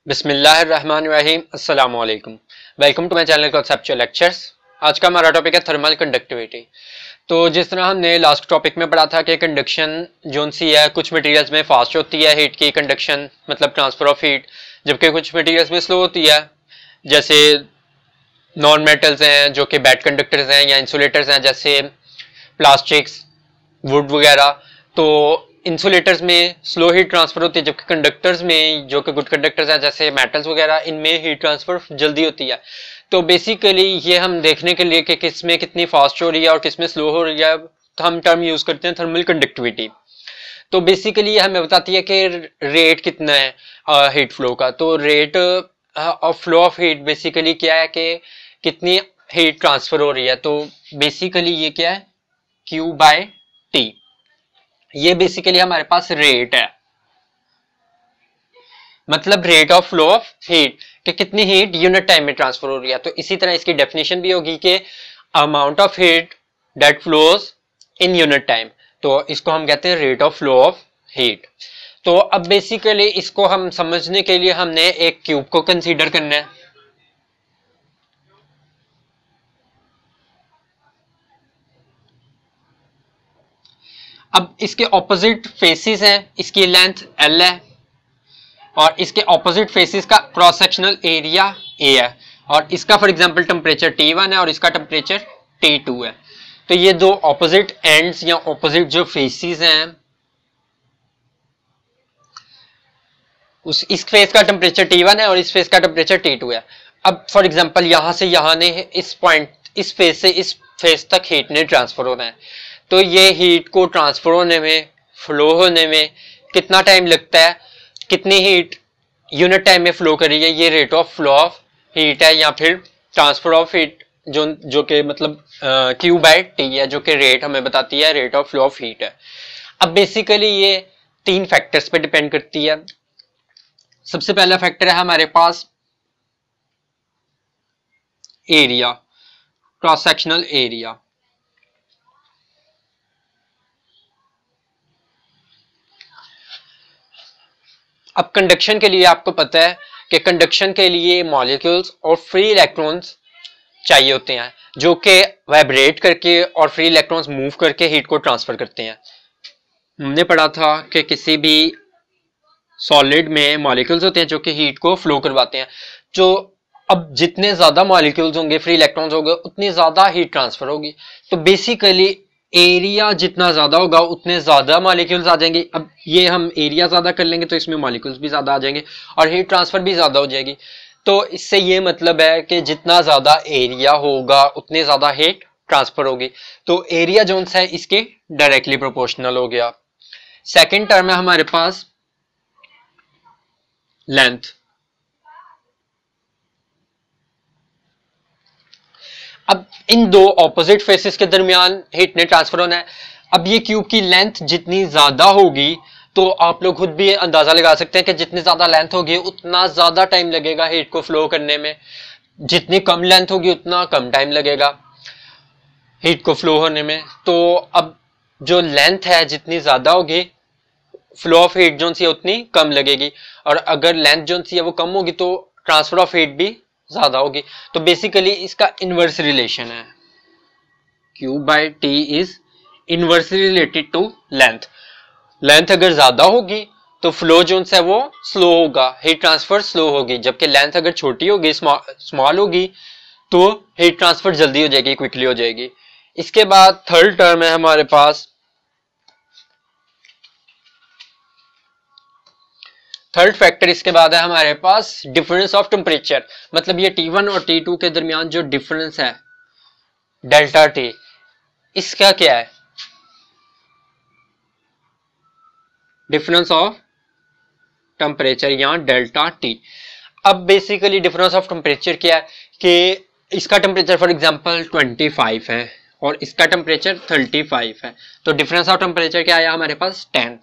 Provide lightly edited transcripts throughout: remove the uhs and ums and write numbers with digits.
बिस्मिल्लाहिर्रहमानिर्रहीम अस्सलाम वालेकुम। Welcome to my channel conceptual lectures. आज का हमारा टॉपिक है थर्मल कंडक्टिविटी। तो जिस तरह हमने लास्ट टॉपिक में पढ़ा था कि कंडक्शन जोन सी है, कुछ मटेरियल्स में फास्ट होती है हीट की कंडक्शन, मतलब ट्रांसफर ऑफ हीट, जबकि कुछ मटेरियल्स में स्लो होती है, जैसे नॉन मेटल्स हैं जो कि बैड कंडक्टर्स हैं, या इंसुलेटर्स हैं जैसे प्लास्टिक्स, वुड वगैरह। तो इंसुलेटर्स में स्लो हीट ट्रांसफर होती है, जबकि कंडक्टर्स में जो कि गुड कंडक्टर्स हैं जैसे मेटल्स वगैरह, इनमें हीट ट्रांसफर जल्दी होती है। तो बेसिकली ये हम देखने के लिए कि किस में कितनी फास्ट हो रही है और किस में स्लो हो रही है, तो हम टर्म यूज करते हैं थर्मल कंडक्टिविटी। तो बेसिकली ये हमें बताती है कि रेट कितना है हीट फ्लो का। तो rate of flow of heat basically क्या है कि कितनी हीट ट्रांसफर हो रही है। तो बेसिकली ये क्या है, Q बाय टी। ये बेसिकली हमारे पास रेट है, मतलब rate of flow of heat, कि कितनी हीट यूनिट टाइम में ट्रांसफर हो रही है। तो इसी तरह इसकी डेफिनेशन भी होगी कि amount of heat that flows in unit time. तो इसको हम कहते हैं rate of flow of heat. तो अब बेसिकली इसको हम समझने के लिए हमने एक क्यूब को कंसीडर करना है। अब इसके ऑपोजिट फेसिस हैं, इसकी लेंथ L है और इसके ऑपोजिट फेसिस का क्रॉस सेक्शनल एरिया A है, और इसका फॉर एग्जांपल टेम्परेचर T1 है और इसका टेम्परेचर T2 है। तो ये दो ऑपोजिट एंड्स या ऑपोजिट जो फेसिस हैं, इस फेस का टेम्परेचर T1 है और इस फेस का टेम्परेचर T2 है। अब फॉर एग्जांपल यहां से यहां ने इस पॉइंट, इस फेस से इस फेस तक हीट ने ट्रांसफर होना है। तो ये हीट को ट्रांसफर होने में, फ्लो होने में कितना टाइम लगता है, कितनी हीट यूनिट टाइम में फ्लो कर रही है, ये rate of flow of heat है, या फिर ट्रांसफर ऑफ हीट जो कि मतलब Q बाय टी है, जो कि रेट हमें बताती है, rate of flow of heat है। अब बेसिकली ये तीन फैक्टर्स पे डिपेंड करती है। सबसे पहला फैक्टर है हमारे पास एरिया, क्रॉस सेक्शनल एरिया। अब कंडक्शन के लिए आपको पता है कि कंडक्शन के लिए मॉलिक्यूल्स और फ्री इलेक्ट्रॉन्स चाहिए होते हैं, जो कि वाइब्रेट करके और फ्री इलेक्ट्रॉन्स मूव करके हीट को ट्रांसफर करते हैं। हमने पढ़ा था कि किसी भी सॉलिड में मॉलिक्यूल्स होते हैं जो कि हीट को फ्लो करवाते हैं। जो अब जितने ज्यादा मॉलिक्यूल्स होंगे, फ्री इलेक्ट्रॉन्स होंगे, उतनी ज्यादा हीट ट्रांसफर होगी। तो बेसिकली एरिया जितना ज्यादा होगा उतने ज्यादा मॉलिक्यूल्स आ जाएंगे। अब ये हम एरिया ज्यादा कर लेंगे तो इसमें मॉलिक्यूल्स भी ज्यादा आ जाएंगे और हीट ट्रांसफर भी ज्यादा हो जाएगी। तो इससे ये मतलब है कि जितना ज्यादा एरिया होगा उतने ज्यादा हीट ट्रांसफर होगी। तो एरिया जोन है इसके डायरेक्टली प्रोपोर्शनल हो गया। सेकेंड टर्म है हमारे पास लेंथ। अब इन दो ऑपोजिट फेसेस के दरमियान हीट ने ट्रांसफर होना है। अब ये क्यूब की लेंथ जितनी ज्यादा होगी, तो आप लोग खुद भी अंदाजा लगा सकते हैं कि जितनी ज्यादा लेंथ होगी उतना ज्यादा टाइम लगेगा हीट को फ्लो करने में, जितनी कम लेंथ होगी उतना कम टाइम लगेगा हीट को फ्लो होने में। तो अब जो लेंथ है जितनी ज्यादा होगी, फ्लो ऑफ हीट जो सी उतनी कम लगेगी, और अगर लेंथ जो सी है वो कम होगी तो ट्रांसफर ऑफ हीट भी ज्यादा होगी। तो बेसिकली इसका इनवर्स रिलेशन है, Q by T is inversely related to length. Length अगर ज्यादा होगी तो फ्लो जो है वो स्लो होगा, हीट ट्रांसफर स्लो होगी, जबकि लेंथ अगर छोटी होगी, स्मॉल होगी, तो हीट ट्रांसफर जल्दी हो जाएगी, क्विकली हो जाएगी। इसके बाद थर्ड टर्म है हमारे पास, थर्ड फैक्टर इसके बाद है हमारे पास डिफरेंस ऑफ टेम्परेचर। मतलब ये T1 और T2 के दरमियान जो डिफरेंस है डेल्टा T, इसका क्या है, डिफरेंस ऑफ टेम्परेचर या डेल्टा T। अब बेसिकली डिफरेंस ऑफ टेम्परेचर क्या है कि इसका टेम्परेचर फॉर एग्जांपल 25 है और इसका टेम्परेचर 35 है। तो डिफरेंस ऑफ टेम्परेचर क्या आया हमारे पास, 10।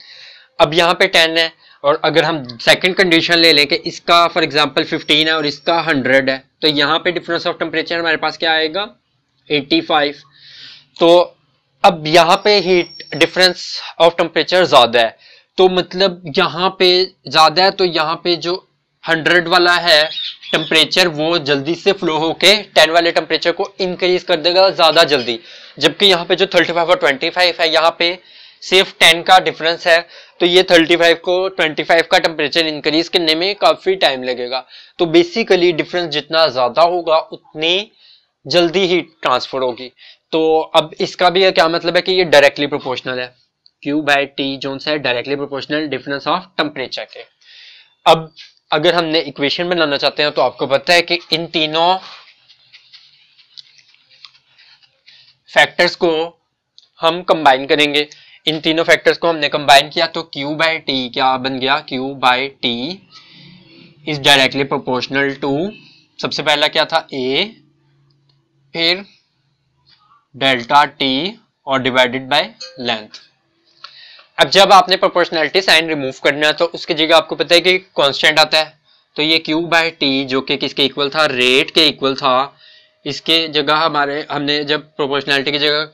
अब यहाँ पे 10 है, और अगर हम सेकंड कंडीशन ले लें कि इसका फॉर एग्जांपल 15 है और इसका 100 है, तो यहाँ पे डिफरेंस ऑफ टेम्परेचर हमारे पास क्या आएगा, 85। तो अब यहाँ पे हीट डिफरेंस ऑफ टेम्परेचर ज्यादा है, तो मतलब यहाँ पे ज्यादा है, तो यहाँ पे जो 100 वाला है टेम्परेचर वो जल्दी से फ्लो होके 10 वाले टेम्परेचर को इंक्रीज कर देगा ज्यादा जल्दी, जबकि यहाँ पे जो 35 और 25 है यहाँ पे सिर्फ 10 का डिफरेंस है, तो ये 35 को 25 का टेम्परेचर इंक्रीज करने में काफी टाइम लगेगा। तो बेसिकली डिफरेंस जितना ज्यादा होगा उतनी जल्दी ही ट्रांसफर होगी। तो अब इसका भी क्या मतलब है कि ये डायरेक्टली प्रोपोर्शनल है, Q बाय T जो है directly proportional difference of temperature के। अब अगर हमने इक्वेशन बनाना चाहते हैं तो आपको पता है कि इन तीनों फैक्टर्स को हम कंबाइन करेंगे। इन तीनों फैक्टर्स को हमने कंबाइन किया तो Q बाय T क्या बन गया, Q by T is directly proportional to, सबसे पहला क्या था A, फिर डेल्टा T और डिवाइडेड बाय लेंथ। अब जब आपने प्रोपोर्शनैलिटी साइन रिमूव करना है तो उसकी जगह आपको पता है कि कांस्टेंट आता है, तो ये Q बाय T जो कि किसके इक्वल था, रेट के इक्वल था, इसके जगह हमने जब प्रोपोर्शनैलिटी की जगह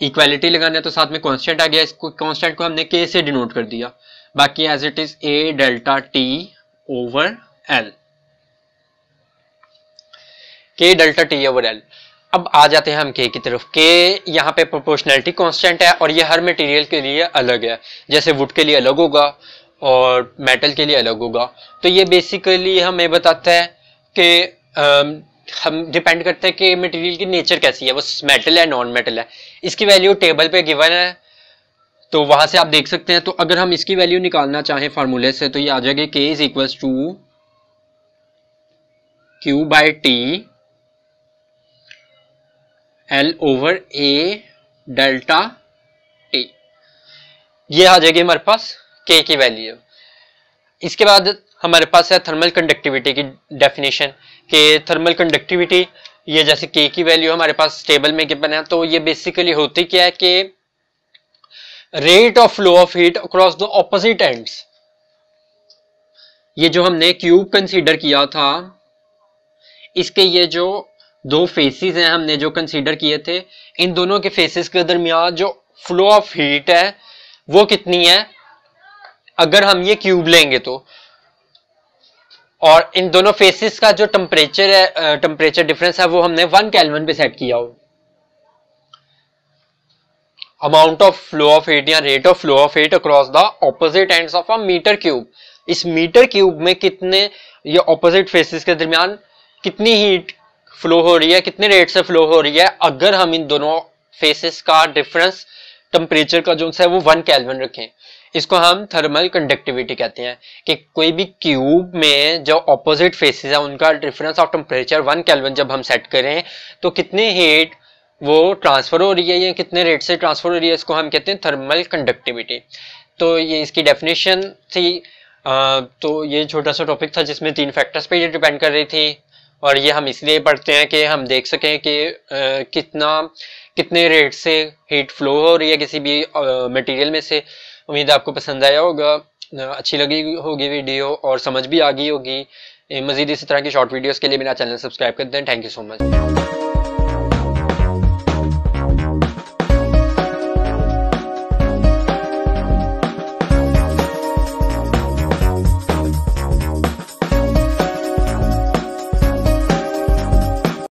इक्वालिटी लगाना है तो साथ में कांस्टेंट आ गया, इसको कांस्टेंट को हमने K से डिनोट कर दिया, बाकी as it is A delta T over L, K delta T over L। अब आ जाते हैं हम K की तरफ। K यहाँ पे प्रोपोर्शनैलिटी कांस्टेंट है और ये हर मटेरियल के लिए अलग है, जैसे वुड के लिए अलग होगा और मेटल के लिए अलग होगा। तो ये बेसिकली हमें बताता है कि हम डिपेंड करते हैं कि मटेरियल की नेचर कैसी है, वो मेटल है नॉन मेटल है। इसकी वैल्यू टेबल पे गिवन है तो वहां से आप देख सकते हैं। तो अगर हम इसकी वैल्यू निकालना चाहें फार्मूले से तो ये आ जाएगी K is equal to Q by T L over A delta T, ये आ जाएगी हमारे पास K की वैल्यू। इसके बाद हमारे पास है थर्मल कंडक्टिविटी की डेफिनेशन कि थर्मल कंडक्टिविटी ये जैसे K की वैल्यू हमारे पास टेबल में गिवन है, तो ये बेसिकली होती क्या है कि rate of flow of heat across the opposite ends. ये जो हमने क्यूब कंसीडर किया था इसके ये जो दो फेसेस हैं हमने जो कंसीडर किए थे, इन दोनों के फेसेस के दरमियान जो फ्लो ऑफ हीट है वो कितनी है अगर हम ये क्यूब लेंगे तो, और इन दोनों फेसेस का जो टेम्परेचर है, टेम्परेचर डिफरेंस है वो हमने 1 केल्विन पे सेट किया हो। Amount of flow of heat या rate of flow of heat across the opposite ends of a metre cube. इस मीटर क्यूब में कितने ये ऑपोजिट फेसेस के दरमियान कितनी हीट फ्लो हो रही है, कितने रेट से फ्लो हो रही है अगर हम इन दोनों फेसेस का डिफरेंस टेम्परेचर का जो है वो 1 केल्विन रखें। इसको हम थर्मल कंडक्टिविटी कहते हैं कि कोई भी क्यूब में जो ऑपोजिट फेसेस है उनका डिफरेंस ऑफ टेम्परेचर 1 केल्विन जब हम सेट करें तो कितनी हीट वो ट्रांसफर हो रही है या कितने रेट से ट्रांसफर हो रही है, इसको हम कहते हैं थर्मल कंडक्टिविटी। तो ये इसकी डेफिनेशन थी। तो ये छोटा सा टॉपिक था जिसमें 3 फैक्टर्स पे ये डिपेंड कर रही थी, और ये हम इसलिए पढ़ते हैं कि हम देख सकें कि कितने रेट से हीट फ्लो हो रही है किसी भी मटेरियल में से। उम्मीद है आपको पसंद आया होगा, अच्छी लगी होगी वीडियो और समझ भी आ गई होगी। मजीद इसी तरह की शॉर्ट वीडियोस के लिए मेरा चैनल सब्सक्राइब कर दें। Thank you so much.